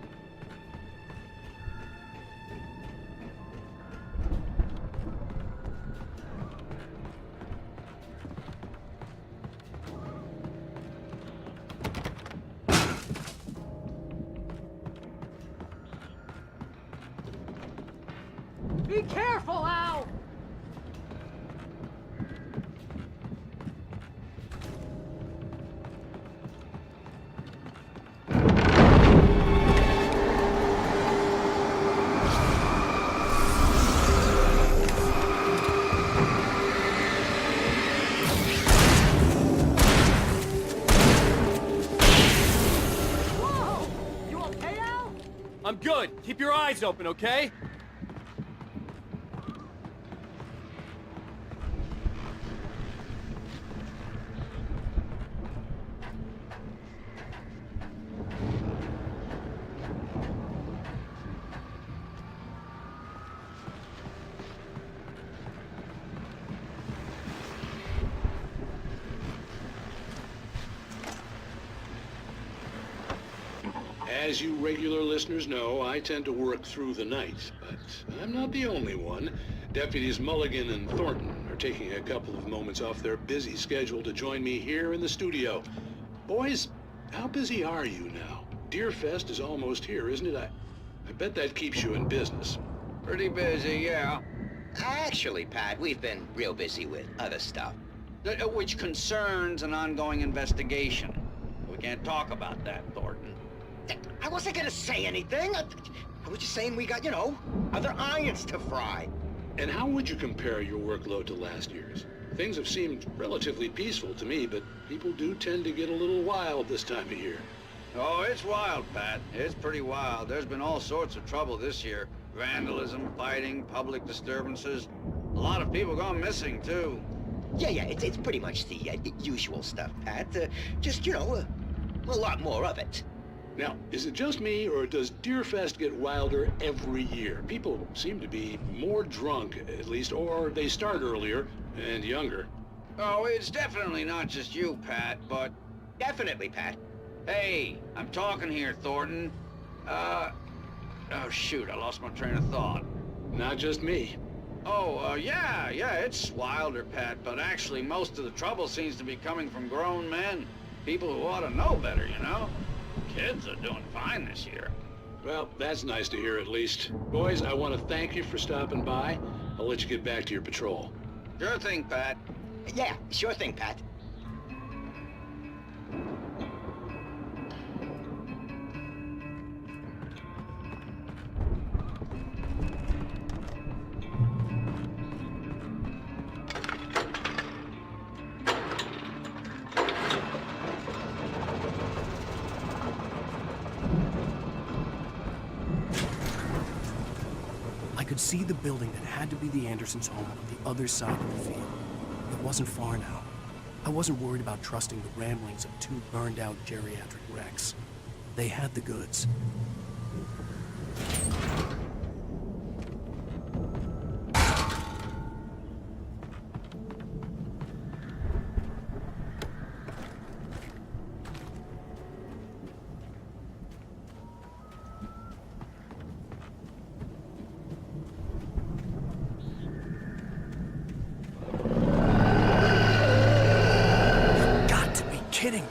Be careful, Al! Whoa! You okay, Al? I'm good. Keep your eyes open, okay? As you regular listeners know, I tend to work through the night, but I'm not the only one. Deputies Mulligan and Thornton are taking a couple of moments off their busy schedule to join me here in the studio. Boys, how busy are you now? Deerfest is almost here, isn't it? I bet that keeps you in business. Pretty busy, yeah. Actually, Pat, we've been real busy with other stuff, which concerns an ongoing investigation. We can't talk about that, Thornton. I wasn't gonna say anything. I was just saying we got, other irons to fry. And how would you compare your workload to last year's? Things have seemed relatively peaceful to me, but people do tend to get a little wild this time of year. Oh, it's wild, Pat. It's pretty wild. There's been all sorts of trouble this year. Vandalism, fighting, public disturbances. A lot of people gone missing, too. Yeah, it's pretty much the usual stuff, Pat. Just, a lot more of it. Now, is it just me, or does Deerfest get wilder every year? People seem to be more drunk, at least, or they start earlier and younger. Oh, it's definitely not just you, Pat, but... Definitely, Pat. Hey, I'm talking here, Thornton. Oh, shoot, I lost my train of thought. Not just me. Oh, yeah, it's wilder, Pat, but actually most of the trouble seems to be coming from grown men. People who ought to know better, Kids are doing fine this year. Well, that's nice to hear at least. Boys, I want to thank you for stopping by. I'll let you get back to your patrol. Sure thing, Pat. Yeah, sure thing, Pat. I could see the building that had to be the Andersons' home on the other side of the field. It wasn't far now. I wasn't worried about trusting the ramblings of two burned-out geriatric wrecks. They had the goods. Kidding me.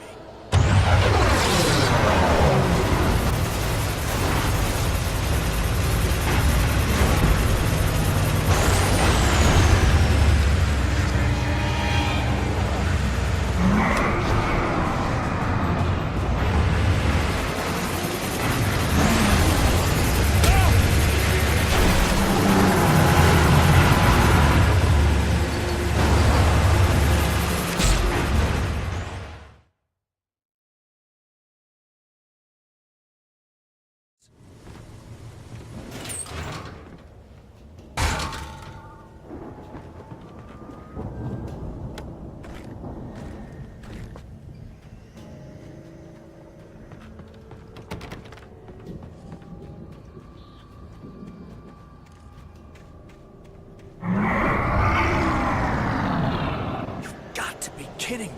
Kidding me.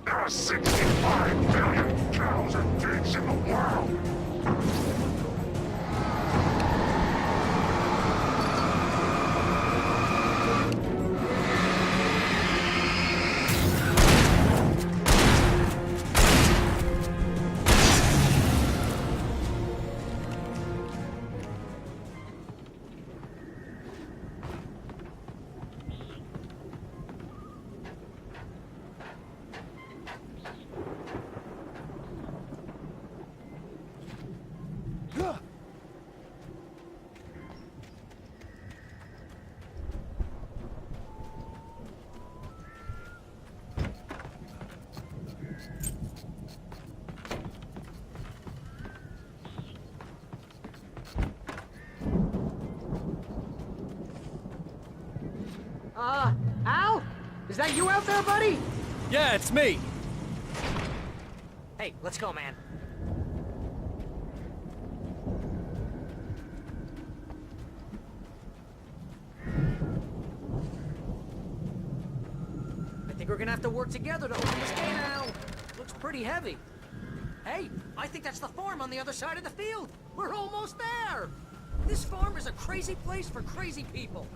There are 65 billion cows and pigs in the world. is that you out there, buddy? Yeah, it's me. Hey, let's go, man. I think we're gonna have to work together to open this gate now. Looks pretty heavy. Hey, I think that's the farm on the other side of the field. We're almost there. This farm is a crazy place for crazy people.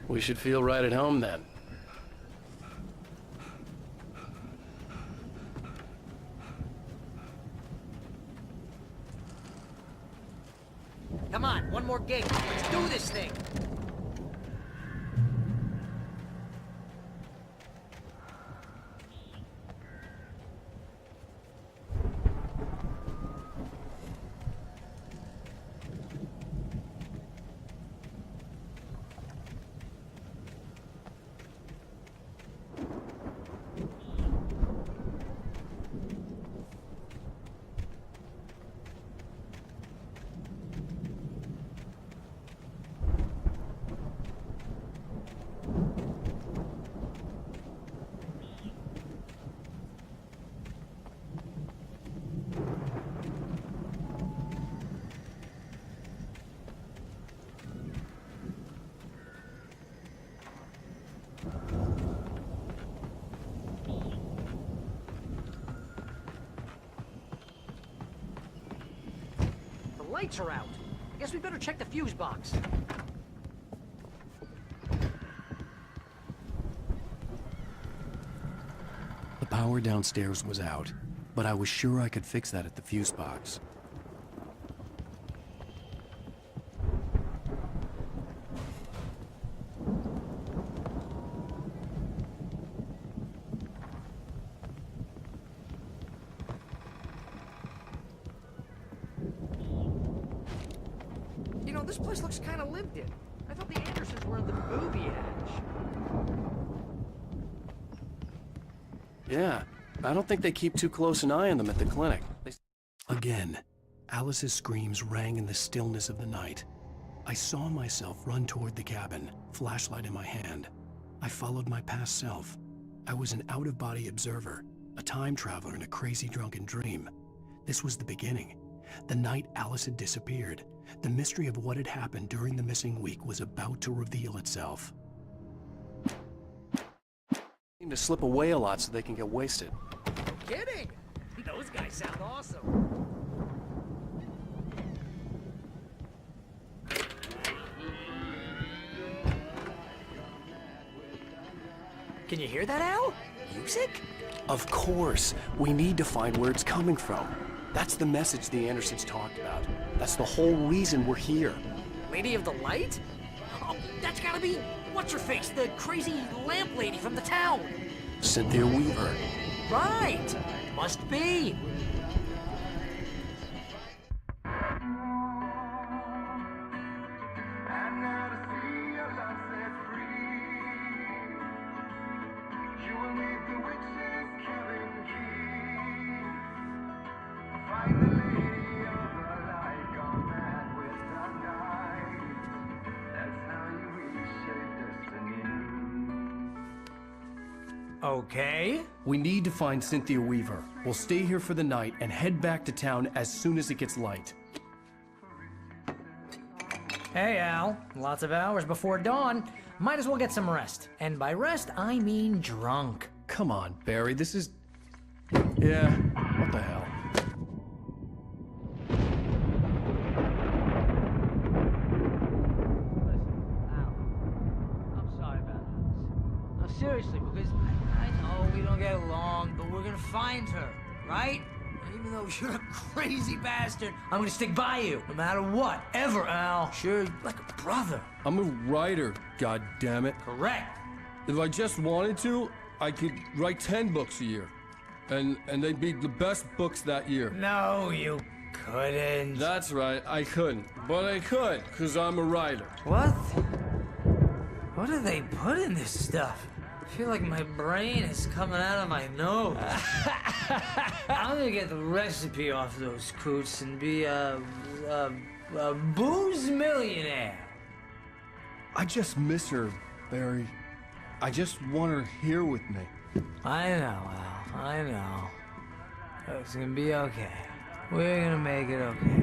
We should feel right at home then. Come on, one more gate. Let's do this thing. Lights are out. I guess we better check the fuse box. The power downstairs was out, but I was sure I could fix that at the fuse box. You know, this place looks kind of lived in. I thought the Andersons were in the booby hatch. Yeah, I don't think they keep too close an eye on them at the clinic. Again, Alice's screams rang in the stillness of the night. I saw myself run toward the cabin, flashlight in my hand. I followed my past self. I was an out-of-body observer, a time traveler in a crazy drunken dream. This was the beginning. The night Alice had disappeared. The mystery of what had happened during the missing week was about to reveal itself. Seem to slip away a lot so they can get wasted. Kidding! Those guys sound awesome. Can you hear that, Al? Music? Of course. We need to find where it's coming from. That's the message the Andersons talked about. That's the whole reason we're here. Lady of the Light? Oh, that's gotta be... What's-her-face, the crazy lamp lady from the town. Cynthia Weaver. Right! Must be. Okay. We need to find Cynthia Weaver. We'll stay here for the night and head back to town as soon as it gets light. Hey, Al. Lots of hours before dawn. Might as well get some rest. And by rest, I mean drunk. Come on, Barry, this is... Yeah, what the hell? I'm sorry about this. No, seriously, because I know we don't get along, but we're gonna find her, right? And even though you're a crazy bastard, I'm gonna stick by you, no matter what, ever, Al. Sure, like a brother. I'm a writer, goddammit. Correct. If I just wanted to, I could write 10 books a year. And they'd be the best books that year. No, you couldn't. That's right, I couldn't. But I could, because I'm a writer. What? What do they put in this stuff? I feel like my brain is coming out of my nose. I'm gonna get the recipe off those coots and be a booze millionaire. I just miss her, Barry. I just want her here with me. I know, Al. I know. It's gonna be okay. We're gonna make it okay.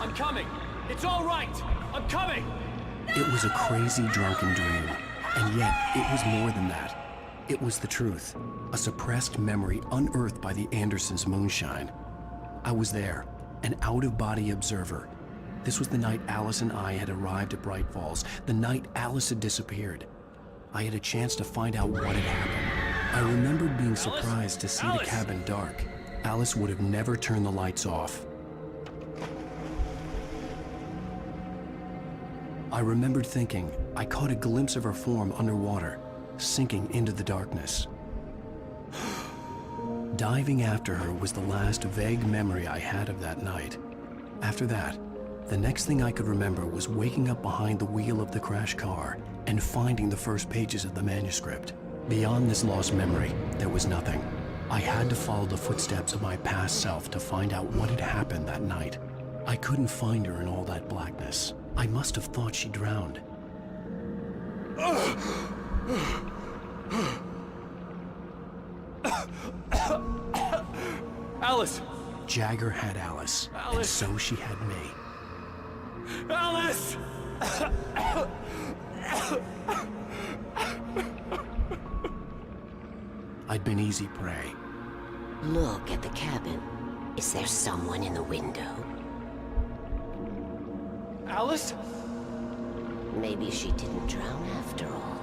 I'm coming! It's all right! I'm coming! It was a crazy, drunken dream, and yet it was more than that. It was the truth, a suppressed memory unearthed by the Andersons' moonshine. I was there, an out-of-body observer. This was the night Alice and I had arrived at Bright Falls, the night Alice had disappeared. I had a chance to find out what had happened. I remembered being surprised to see the cabin dark. Alice would have never turned the lights off. I remembered thinking I caught a glimpse of her form underwater, sinking into the darkness. Diving after her was the last vague memory I had of that night. After that, the next thing I could remember was waking up behind the wheel of the crashed car and finding the first pages of the manuscript. Beyond this lost memory, there was nothing. I had to follow the footsteps of my past self to find out what had happened that night. I couldn't find her in all that blackness. I must have thought she drowned. Alice! Jagger had Alice, and so she had me. Alice! I'd been easy prey. Look at the cabin. Is there someone in the window? Alice? Maybe she didn't drown after all.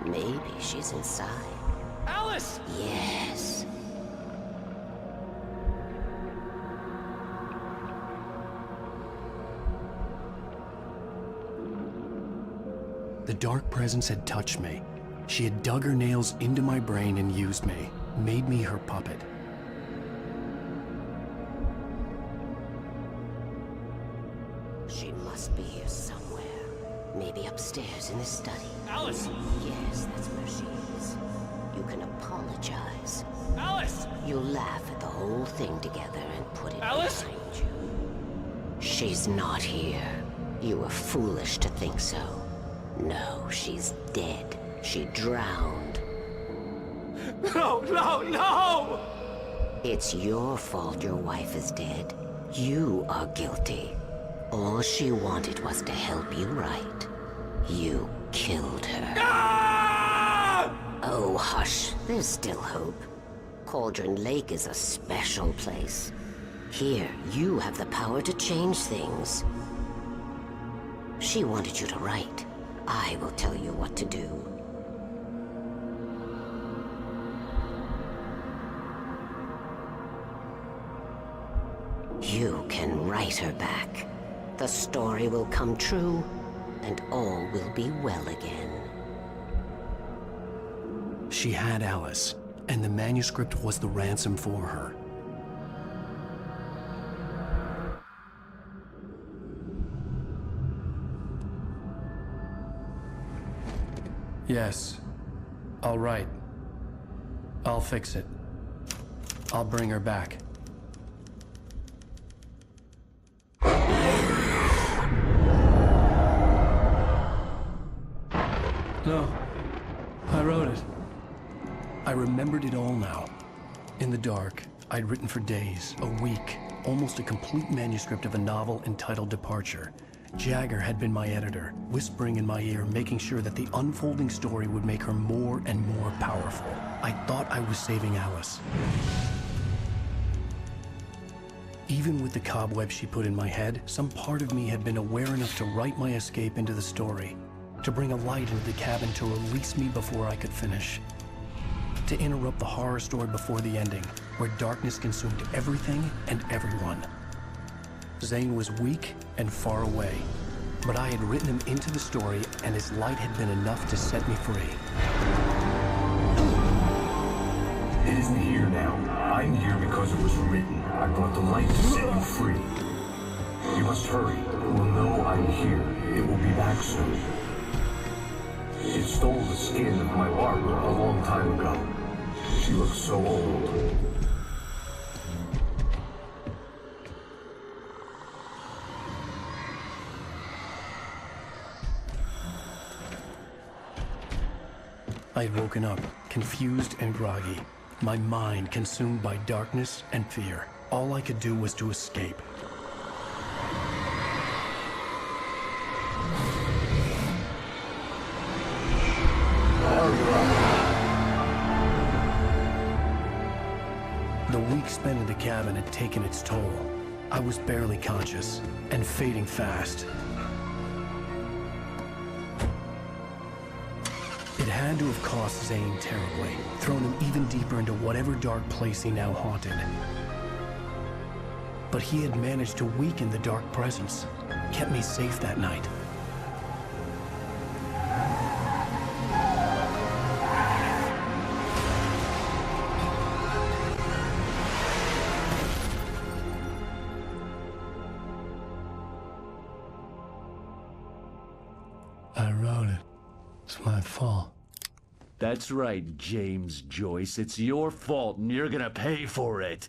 Maybe she's inside. Alice! Yes. The dark presence had touched me. She had dug her nails into my brain and used me, made me her puppet. She must be here somewhere. Maybe upstairs in the study. Alice! Yes, that's where she is. You can apologize. Alice! You'll laugh at the whole thing together and put it Alice? behind you. She's not here. You were foolish to think so. No, she's dead. She drowned. No, no, no! It's your fault your wife is dead. You are guilty. All she wanted was to help you right. You killed her. Ah! Oh, hush. There's still hope. Cauldron Lake is a special place. Here, you have the power to change things. She wanted you to write. I will tell you what to do. You can write her back. The story will come true, and all will be well again. She had Alice, and the manuscript was the ransom for her. Yes. All right. I'll fix it. I'll bring her back. No. I wrote it. I remembered it all now. In the dark, I'd written for days, a week, almost a complete manuscript of a novel entitled Departure. Jagger had been my editor, whispering in my ear, making sure that the unfolding story would make her more and more powerful. I thought I was saving Alice. Even with the cobweb she put in my head, some part of me had been aware enough to write my escape into the story, to bring a light into the cabin to release me before I could finish, to interrupt the horror story before the ending, where darkness consumed everything and everyone. Zane was weak and far away, but I had written him into the story, and his light had been enough to set me free. It isn't here now. I'm here because it was written. I brought the light to set you free. You must hurry. It will know I'm here. It will be back soon. It stole the skin of my Barbara a long time ago. She looks so old. I had woken up, confused and groggy, my mind consumed by darkness and fear. All I could do was to escape. The week spent in the cabin had taken its toll. I was barely conscious, and fading fast. It had to have cost Zane terribly, thrown him even deeper into whatever dark place he now haunted. But he had managed to weaken the dark presence, kept me safe that night. I wrote it. It's my fault. That's right, James Joyce. It's your fault, and you're gonna pay for it.